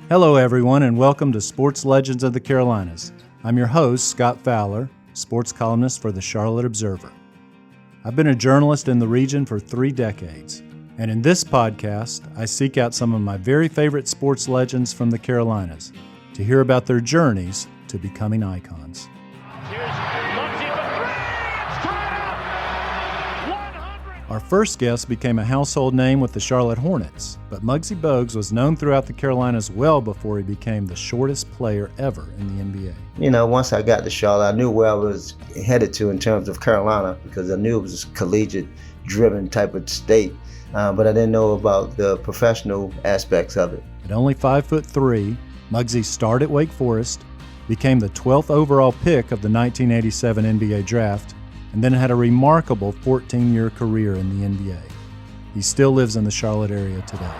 Hello, everyone, and welcome to Sports Legends of the Carolinas. I'm your host, Scott Fowler, sports columnist for the Charlotte Observer. I've been a journalist in the region for 3 decades, and in this podcast, I seek out some of my very favorite sports legends from the Carolinas to hear about their journeys to becoming icons. Here's Muggsy Bogues. It's tied up. 100. Our first guest became a household name with the Charlotte Hornets, but Muggsy Bogues was known throughout the Carolinas well before he became the shortest player ever in the NBA. You know, once I got to Charlotte, I knew where I was headed to in terms of Carolina because I knew it was a collegiate-driven type of state, but I didn't know about the professional aspects of it. At only 5'3", Muggsy starred at Wake Forest, became the 12th overall pick of the 1987 NBA draft, and then had a remarkable 14-year career in the NBA. He still lives in the Charlotte area today.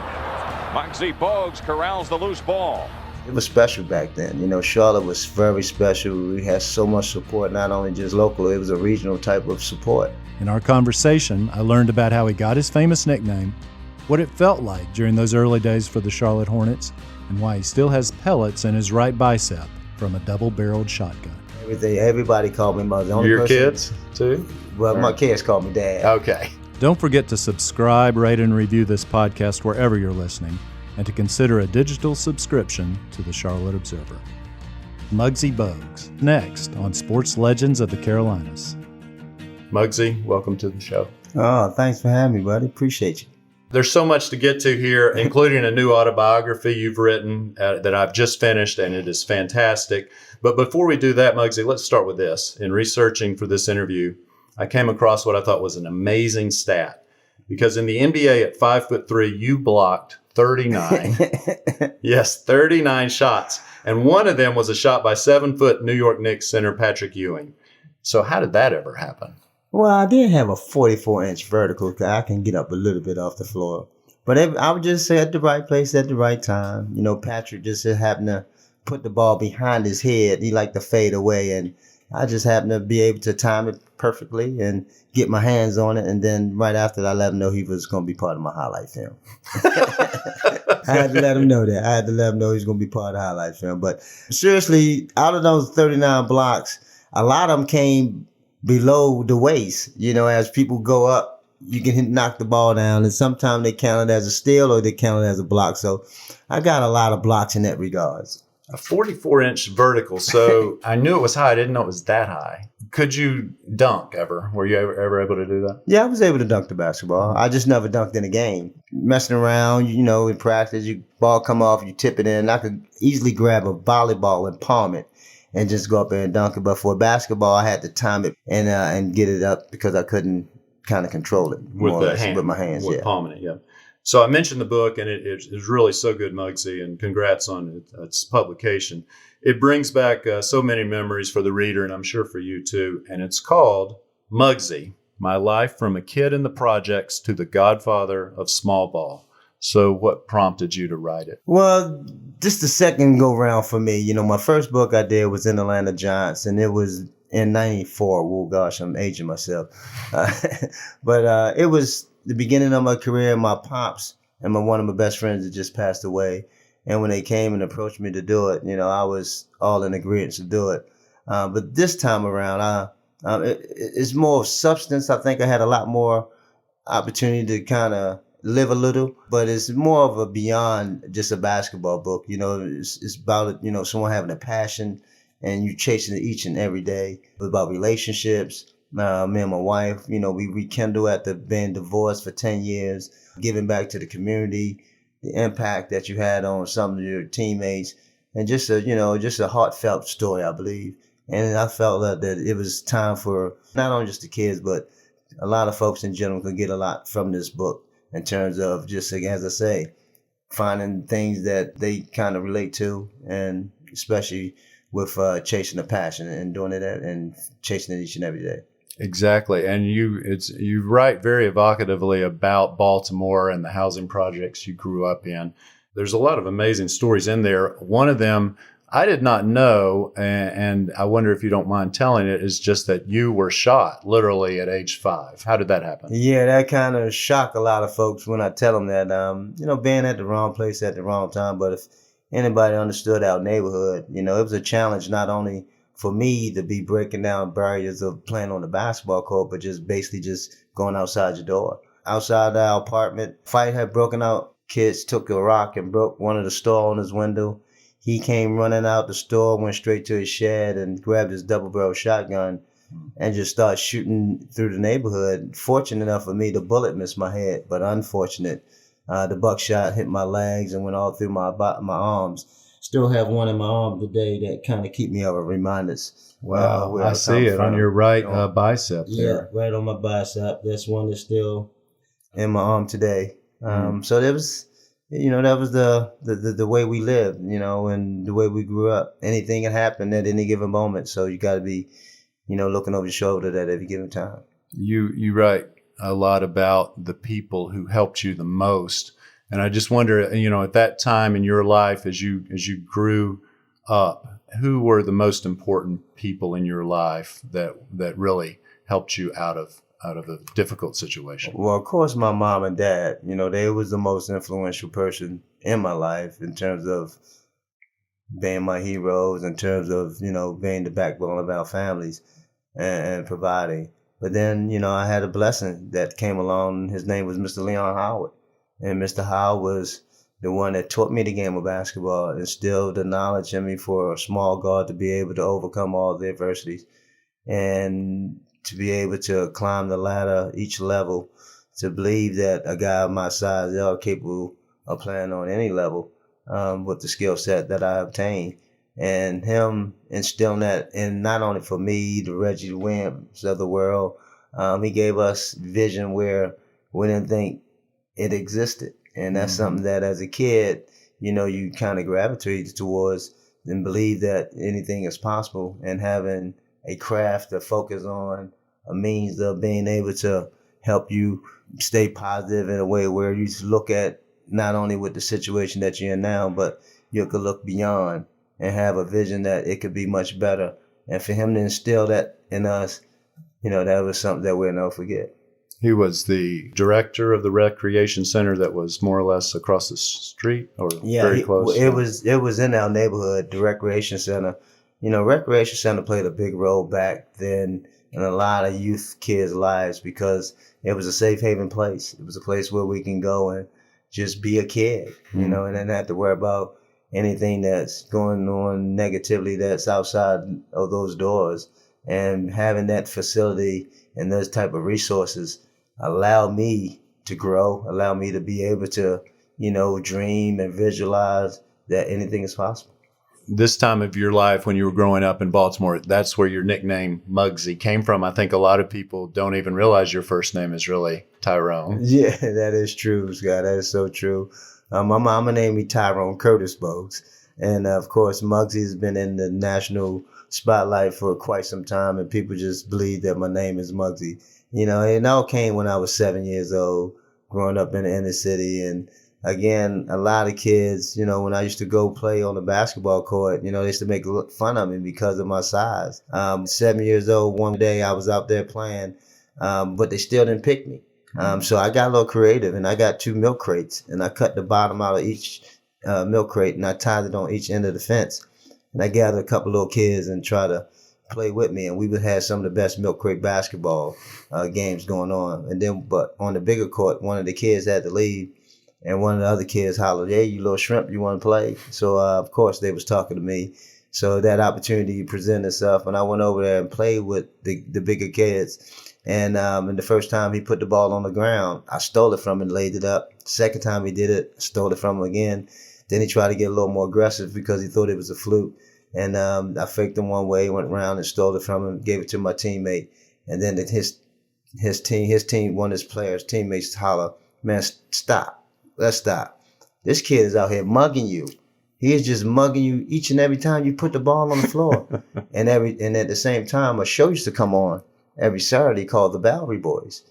Muggsy Bogues corrals the loose ball. It was special back then. You know, Charlotte was very special. We had so much support, not only just local, it was a regional type of support. In our conversation, I learned about how he got his famous nickname, what it felt like during those early days for the Charlotte Hornets, and why he still has pellets in his right bicep from a double-barreled shotgun. Everybody called me Muggsy. Your kids, too? Well, my kids called me Dad. Okay. Don't forget to subscribe, rate, and review this podcast wherever you're listening, and to consider a digital subscription to the Charlotte Observer. Muggsy Bogues, next on Sports Legends of the Carolinas. Muggsy, welcome to the show. Oh, thanks for having me, buddy. Appreciate you. There's so much to get to here, including a new autobiography you've written that I've just finished, and it is fantastic. But before we do that, Muggsy, let's start with this. In researching for this interview, I came across what I thought was an amazing stat. Because in the NBA at 5'3", you blocked 39. Yes, 39 shots. And one of them was a shot by 7-foot New York Knicks center Patrick Ewing. So how did that ever happen? Well, I did have a 44-inch vertical. I can get up a little bit off the floor. But I would just say at the right place at the right time. You know, Patrick just happened to put the ball behind his head. He liked to fade away, and I just happened to be able to time it perfectly and get my hands on it. And then right after that, I let him know he was going to be part of my highlight film. I had to let him know that. I had to let him know he was going to be part of the highlight film. But seriously, out of those 39 blocks, a lot of them came below the waist. You know, as people go up, you can knock the ball down, and sometimes they count it as a steal or they count it as a block. So I got a lot of blocks in that regards. A 44-inch vertical. So I knew it was high. I didn't know it was that high. Could you dunk ever? Were you ever able to do that? Yeah, I was able to dunk the basketball. I just never dunked in a game. Messing around, you know, in practice, your ball come off, you tip it in. I could easily grab a volleyball and palm it and just go up there and dunk it. But for basketball, I had to time it and get it up because I couldn't kind of control it With my hands. With palming it, yeah. So I mentioned the book, and it is really so good, Muggsy, and congrats on its publication. It brings back so many memories for the reader, and I'm sure for you too. And it's called Muggsy, My Life from a Kid in the Projects to the Godfather of Small Ball. So what prompted you to write it? Well, just the second go round for me. You know, my first book I did was in Atlanta Giants, and it was in 94. Oh gosh, I'm aging myself. But it was the beginning of my career. My pops and one of my best friends had just passed away. And when they came and approached me to do it, you know, I was all in agreement to do it. But this time around, it's more of substance. I think I had a lot more opportunity to kind of live a little, but it's more of a beyond just a basketball book. You know, it's about, you know, someone having a passion and you chasing it each and every day. It's about relationships. Me and my wife, you know, we rekindle after being divorced for 10 years, giving back to the community, the impact that you had on some of your teammates, and just a heartfelt story, I believe. And I felt that it was time for not only just the kids, but a lot of folks in general could get a lot from this book in terms of just, as I say, finding things that they kind of relate to, and especially with chasing a passion and doing it and chasing it each and every day. Exactly. And you write very evocatively about Baltimore and the housing projects you grew up in. There's a lot of amazing stories in there. One of them I did not know, and I wonder if you don't mind telling it, is just that you were shot literally at age 5. How did that happen? Yeah, that kind of shocked a lot of folks when I tell them that, being at the wrong place at the wrong time. But anybody understood our neighborhood. You know, it was a challenge not only for me to be breaking down barriers of playing on the basketball court, but just basically just going outside your door. Outside our apartment, fight had broken out. Kids took a rock and broke one of the store owner's window. He came running out the store, went straight to his shed and grabbed his double-barrel shotgun and just started shooting through the neighborhood. Fortunate enough for me, the bullet missed my head, but unfortunate, the buckshot hit my legs and went all through my arms. Still have one in my arm today that kind of keep me up and remind us. Wow, I see it on your right bicep there. Yeah, right on my bicep. That's one that's still in my arm today. So there was, that was the way we lived, and the way we grew up. Anything can happen at any given moment. So you got to be, looking over your shoulder at every given time. You write a lot about the people who helped you the most. And I just wonder, at that time in your life, as you grew up, who were the most important people in your life that really helped you out of a difficult situation? Well, of course, my mom and dad. They was the most influential person in my life in terms of being my heroes, in terms of being the backbone of our families and providing. But then I had a blessing that came along. His name was Mr. Leon Howard. And Mr. Howard was the one that taught me the game of basketball, instilled the knowledge in me for a small guard to be able to overcome all the adversities and to be able to climb the ladder, each level, to believe that a guy of my size is capable of playing on any level with the skill set that I obtained. And him instilling that in not only for me, the Reggie Williams of the world, he gave us vision where we didn't think it existed. And that's something that as a kid, you kind of gravitate towards and believe that anything is possible, and having a craft to focus on a means of being able to help you stay positive in a way where you look at not only with the situation that you're in now, but you could look beyond and have a vision that it could be much better. And for him to instill that in us, that was something that we'll never forget. He was the director of the recreation center that was more or less across the street, or very close. It was in our neighborhood, the recreation center. Recreation center played a big role back then in a lot of youth kids' lives because it was a safe haven place. It was a place where we can go and just be a kid, and then have to worry about anything that's going on negatively that's outside of those doors. And having that facility and those type of resources allow me to grow, allow me to be able to, dream and visualize that anything is possible. This time of your life when you were growing up in Baltimore, that's where your nickname Muggsy came from. I think a lot of people don't even realize your first name is really Tyrone. Yeah, that is true, Scott. That is so true. My mama named me Tyrone Curtis Bogues. And of course, Muggsy has been in the national spotlight for quite some time, and people just believe that my name is Muggsy. It all came when I was 7 years old, growing up in the inner city. And again, a lot of kids, when I used to go play on the basketball court, they used to make fun of me because of my size. 7 years old, one day I was out there playing, but they still didn't pick me. So I got a little creative, and I got 2 milk crates, and I cut the bottom out of each milk crate, and I tied it on each end of the fence. And I gathered a couple little kids and tried to play with me, and we would have some of the best milk crate basketball games going on. And then, but on the bigger court, one of the kids had to leave, and one of the other kids hollered, "Hey, you little shrimp, you want to play?" So of course they was talking to me. So that opportunity presented itself, and I went over there and played with the bigger kids. And the first time he put the ball on the ground, I stole it from him and laid it up. Second time he did it, I stole it from him again. Then he tried to get a little more aggressive because he thought it was a fluke. And I faked him one way, went around and stole it from him, gave it to my teammate. And then his team, one of his players, teammates holler, "Man, stop. Let's stop. This kid is out here mugging you. He is just mugging you each and every time you put the ball on the floor." and at the same time, a show used to come on every Saturday called the Bowery Boys.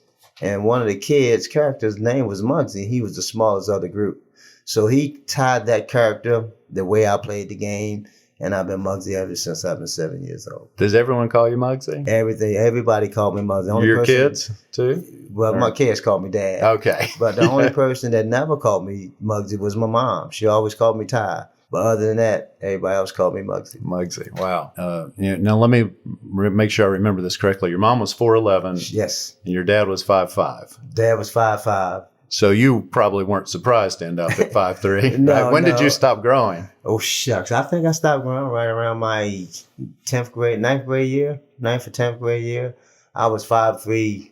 And one of the kids' characters' name was Muggsy. He was the smallest of the group. So he tied that character, the way I played the game, and I've been Muggsy ever since I've been 7 years old. Does everyone call you Muggsy? Everybody called me Muggsy. Your kids too? Well, my kids called me Dad. Okay. But the only person that never called me Muggsy was my mom. She always called me Ty. But other than that, everybody else called me Muggsy. Muggsy, wow. Now let me make sure I remember this correctly. Your mom was 4'11". Yes. And your dad was 5'5". Dad was 5'5". So you probably weren't surprised to end up at 5'3". No, right? When no. did you stop growing? Oh, shucks. I think I stopped growing right around my 9th or 10th grade year. I was 5'3"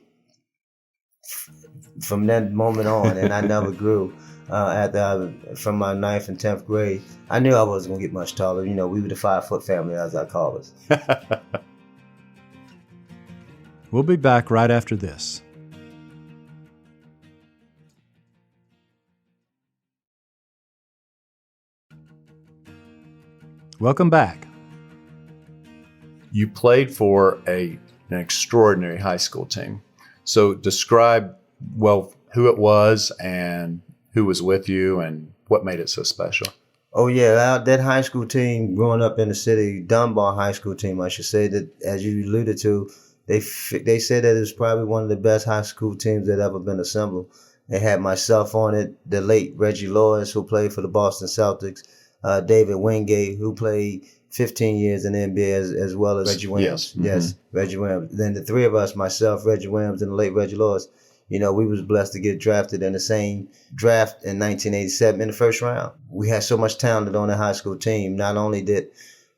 from that moment on, and I never grew. From my 9th and 10th grade, I knew I wasn't going to get much taller. You know, we were the 5-foot family, as I call us. We'll be back right after this. Welcome back. You played for an extraordinary high school team. So describe, well, who it was and who was with you and what made it so special. Oh, yeah. That high school team, growing up in the city, Dunbar High School team, I should say, that, as you alluded to, they said that it was probably one of the best high school teams that ever been assembled. They had myself on it, the late Reggie Lewis, who played for the Boston Celtics, David Wingate, who played 15 years in the NBA, as well as Reggie Williams. Yes, Reggie Williams. Then the three of us, myself, Reggie Williams, and the late Reggie Lewis, you know, we was blessed to get drafted in the same draft in 1987 in the first round. We had so much talent on the high school team. Not only did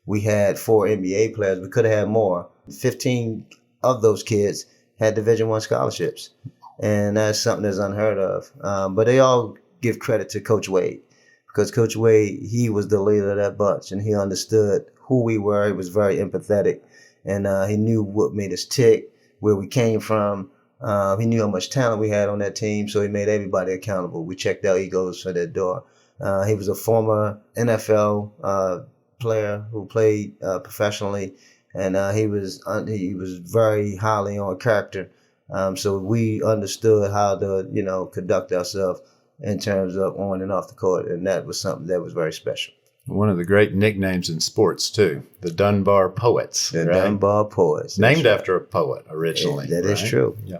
we had 4 NBA players, we could have had more. 15 of those kids had Division I scholarships, and that's something that's unheard of. But they all give credit to Coach Wade, because Coach Wade, he was the leader of that bunch, and he understood who we were. He was very empathetic, and he knew what made us tick, where we came from. He knew how much talent we had on that team, so he made everybody accountable. We checked our egos for that door. He was a former NFL player who played professionally, and he was very highly on character. So we understood how to conduct ourselves in terms of on and off the court, and that was something that was very special. One of the great nicknames in sports, too, the Dunbar Poets. The right? Dunbar Poets. Named after a poet originally. That is true. Yeah.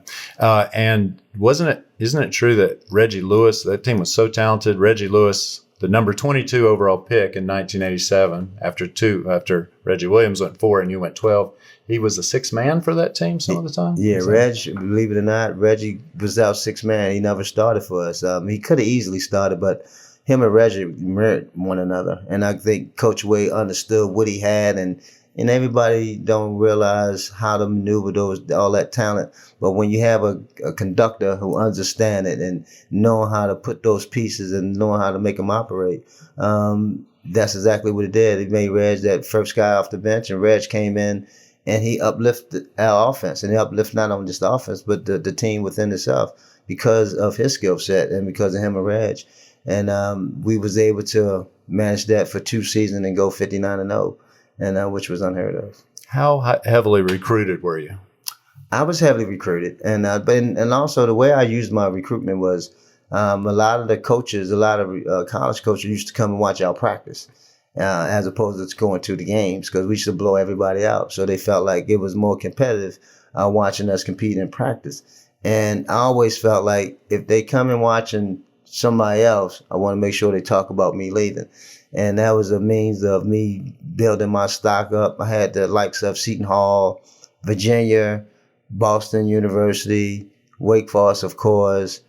And isn't it true that Reggie Lewis, that team was so talented, Reggie Lewis, the number 22 overall pick in 1987, after Reggie Williams went 4 and you went 12, he was the 6th man for that team some of the time? Yeah, believe it or not, Reggie was our 6th man. He never started for us. He could have easily started, but him and Reggie mirrored one another. And I think Coach Wade understood what he had, and everybody don't realize how to maneuver all that talent. But when you have a conductor who understands it and knowing how to put those pieces and knowing how to make them operate, that's exactly what he did. He made Reg that first guy off the bench, and Reg came in and he uplifted our offense. And he uplifted not only just the offense, but the team within itself because of his skill set and because of him and Reg. And we was able to manage that for 2 seasons and go 59-0, and which was unheard of. How heavily recruited were you? I was heavily recruited, and also the way I used my recruitment was a lot of the coaches, a lot of college coaches used to come and watch our practice, as opposed to going to the games, because we used to blow everybody out. So they felt like it was more competitive watching us compete in practice. And I always felt like if they come and watching somebody else, I want to make sure they talk about me leaving. And that was a means of me building my stock up. I had the likes of Seton Hall, Virginia, Boston University, Wake Forest, of course.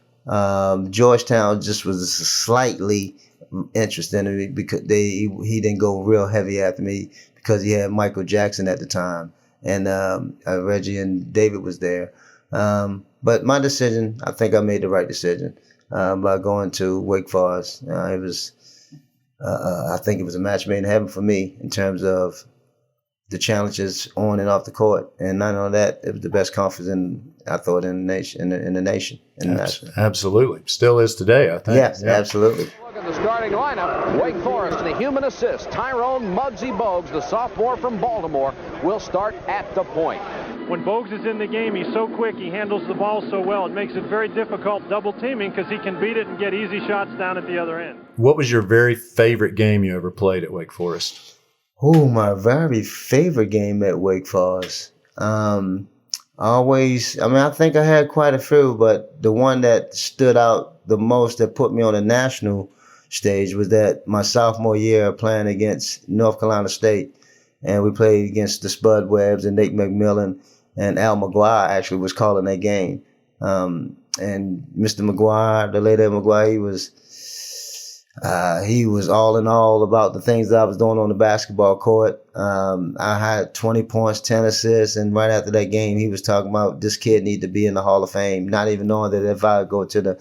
Georgetown just was slightly interested in me because he didn't go real heavy after me because he had Michael Jackson at the time. And Reggie and David was there. But my decision, I think I made the right decision. By going to Wake Forest. I think it was a match made in heaven for me in terms of the challenges on and off the court. And not only that, it was the best conference I thought in the nation. Absolutely. Still is today, I think. Yes, absolutely. Look at the starting lineup. Wake Forest, the human assist. Tyrone Muggsy Bogues, the sophomore from Baltimore, will start at the point. When Bogues is in the game, he's so quick, he handles the ball so well. It makes it very difficult double teaming because he can beat it and get easy shots down at the other end. What was your very favorite game you ever played at Wake Forest? Oh, my very favorite game at Wake Forest. I think I had quite a few, but the one that stood out the most that put me on a national stage was that my sophomore year playing against North Carolina State, and we played against the Spud Webbs and Nate McMillan, and Al McGuire actually was calling that game. And Mr. McGuire, the late Ed McGuire, he was all in all about the things that I was doing on the basketball court. I had 20 points, 10 assists, and right after that game, he was talking about this kid need to be in the Hall of Fame, not even knowing that if I go to the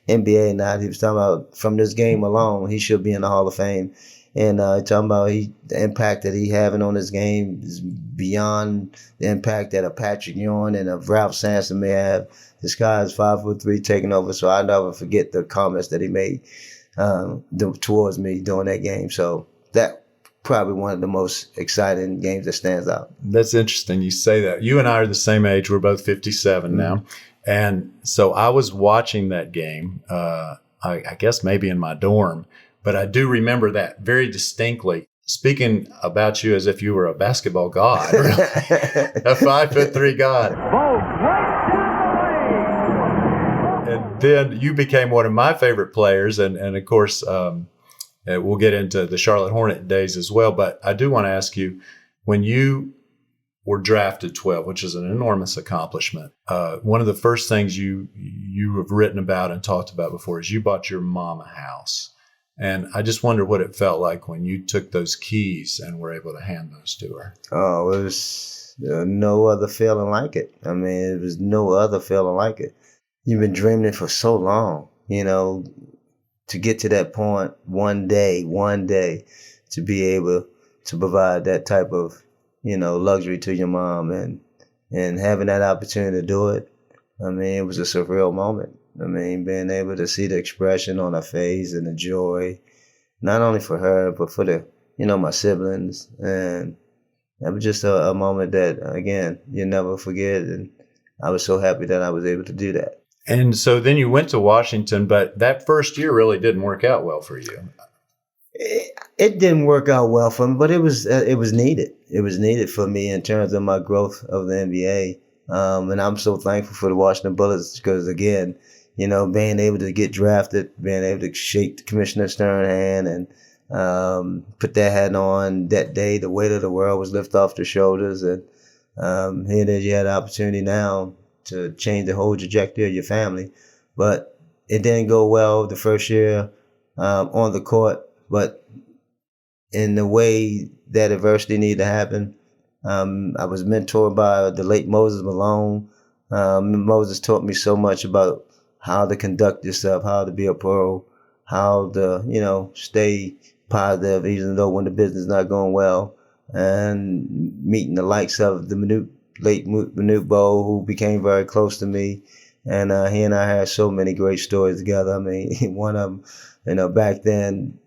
NBA or not. He was talking about from this game alone, he should be in the Hall of Fame. And talking about the impact that he having on his game is beyond the impact that a Patrick Ewing and a Ralph Sampson may have. This guy is 5'3", taking over, so I never forget the comments that he made towards me during that game. So that probably one of the most exciting games that stands out. That's interesting you say that. You and I are the same age. We're both 57 now. And so I was watching that game, I guess maybe in my dorm, but I do remember that very distinctly. Speaking about you as if you were a basketball god, really. A 5'3" god. And then you became one of my favorite players. And of course, we'll get into the Charlotte Hornet days as well. But I do want to ask you, when you were drafted 12, which is an enormous accomplishment, one of the first things you have written about and talked about before is you bought your mom a house. And I just wonder what it felt like when you took those keys and were able to hand those to her. Oh, it was no other feeling like it. I mean, it was no other feeling like it. You've been dreaming it for so long, to get to that point one day, to be able to provide that type of, luxury to your mom and having that opportunity to do it. I mean, it was a surreal moment. I mean, being able to see the expression on her face and the joy, not only for her, but for my siblings. And that was just a moment that, again, you never forget. And I was so happy that I was able to do that. And so then you went to Washington, but that first year really didn't work out well for you. It didn't work out well for me, but it was needed. It was needed for me in terms of my growth of the NBA. And I'm so thankful for the Washington Bullets because, again, being able to get drafted, being able to shake Commissioner Stern's hand and put that hat on that day, the weight of the world was lifted off their shoulders. And here it is, you had the opportunity now to change the whole trajectory of your family. But it didn't go well the first year on the court. But in the way that adversity needed to happen, I was mentored by the late Moses Malone. Moses taught me so much about how to conduct yourself, how to be a pro, how to, stay positive even though when the business is not going well, and meeting the likes of the late Manute Bowe, who became very close to me. And he and I had so many great stories together. I mean, one of them, back then,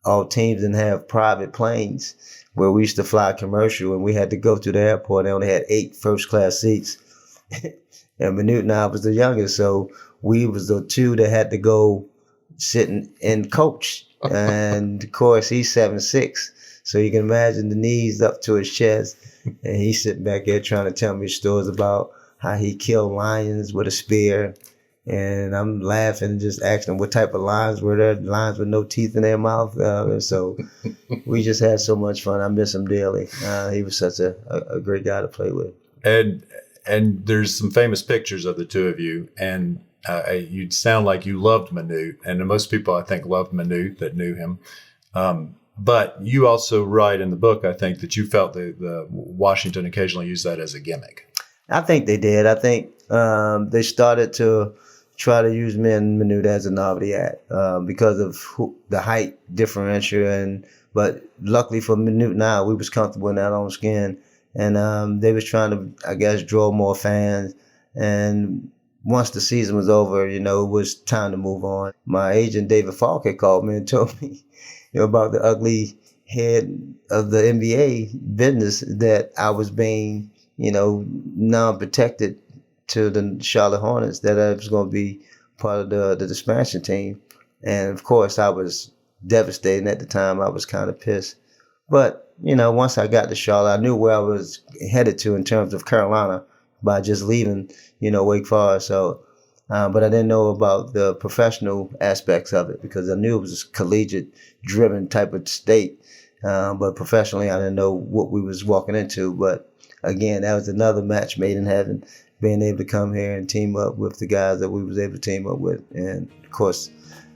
all teams didn't have private planes where we used to fly commercial and we had to go to the airport. They only had 8 first-class seats. And Manute and I was the youngest, so we was the 2 that had to go sitting in coach. And, of course, he's 7'6", so you can imagine the knees up to his chest. And he's sitting back there trying to tell me stories about how he killed lions with a spear. And I'm laughing and just asking him what type of lions were there, lions with no teeth in their mouth. And so we just had so much fun. I miss him dearly. He was such a great guy to play with. And there's some famous pictures of the two of you. And you'd sound like you loved Manute. And most people, I think, loved Manute that knew him. But you also write in the book, I think, that you felt the Washington occasionally used that as a gimmick. I think they did. I think they started to try to use me and Manute as a novelty act because of the height differential. But luckily for Manute and I, we was comfortable in our own skin. And they was trying to, I guess, draw more fans. And once the season was over, it was time to move on. My agent, David Falk, had called me and told me about the ugly head of the NBA business that I was being, non-protected to the Charlotte Hornets, that I was going to be part of the expansion team. And, of course, I was devastated. At the time, I was kind of pissed. But, once I got to Charlotte, I knew where I was headed to in terms of Carolina by just leaving, Wake Forest. So but I didn't know about the professional aspects of it because I knew it was a collegiate-driven type of state. But professionally, I didn't know what we was walking into. But again, that was another match made in heaven, being able to come here and team up with the guys that we was able to team up with. And, of course,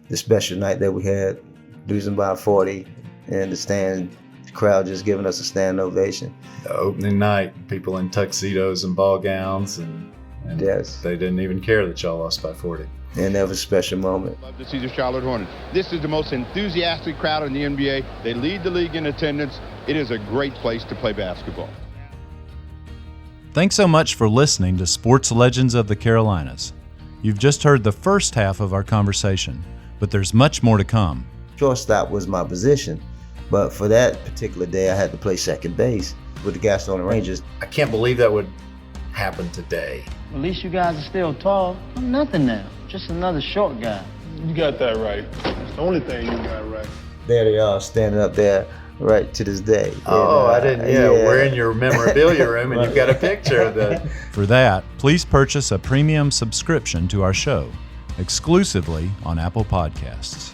the special night that we had, losing by 40 and the crowd just giving us a standing ovation. The opening night, people in tuxedos and ball gowns, and yes, they didn't even care that y'all lost by 40. And that was a special moment. Love to see the Charlotte Hornets. This is the most enthusiastic crowd in the NBA. They lead the league in attendance. It is a great place to play basketball. Thanks so much for listening to Sports Legends of the Carolinas. You've just heard the first half of our conversation, but there's much more to come. Shortstop was my position, but for that particular day, I had to play second base with the Gastonia Rangers. I can't believe that would happen today. At least you guys are still tall. I'm nothing now, just another short guy. You got that right. That's the only thing you got right. There they are, standing up there right to this day. Oh, I didn't. Yeah, we're in your memorabilia room, and you've got a picture of that. For that, please purchase a premium subscription to our show, exclusively on Apple Podcasts.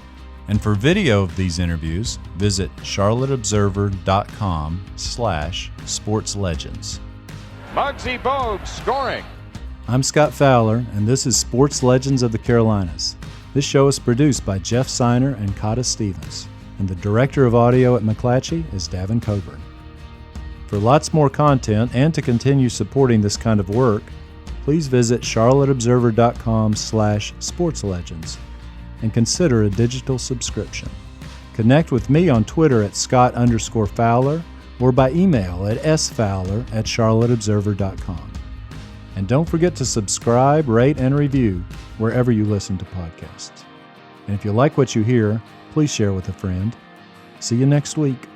And for video of these interviews, visit charlotteobserver.com/sportslegends. Muggsy Bogues scoring. I'm Scott Fowler, and this is Sports Legends of the Carolinas. This show is produced by Jeff Seiner and Kata Stevens, and the director of audio at McClatchy is Davin Coburn. For lots more content and to continue supporting this kind of work, please visit charlotteobserver.com/sportslegends and consider a digital subscription. Connect with me on Twitter at Scott_Fowler or by email at sfowler@charlotteobserver.com. And don't forget to subscribe, rate, and review wherever you listen to podcasts. And if you like what you hear, please share with a friend. See you next week.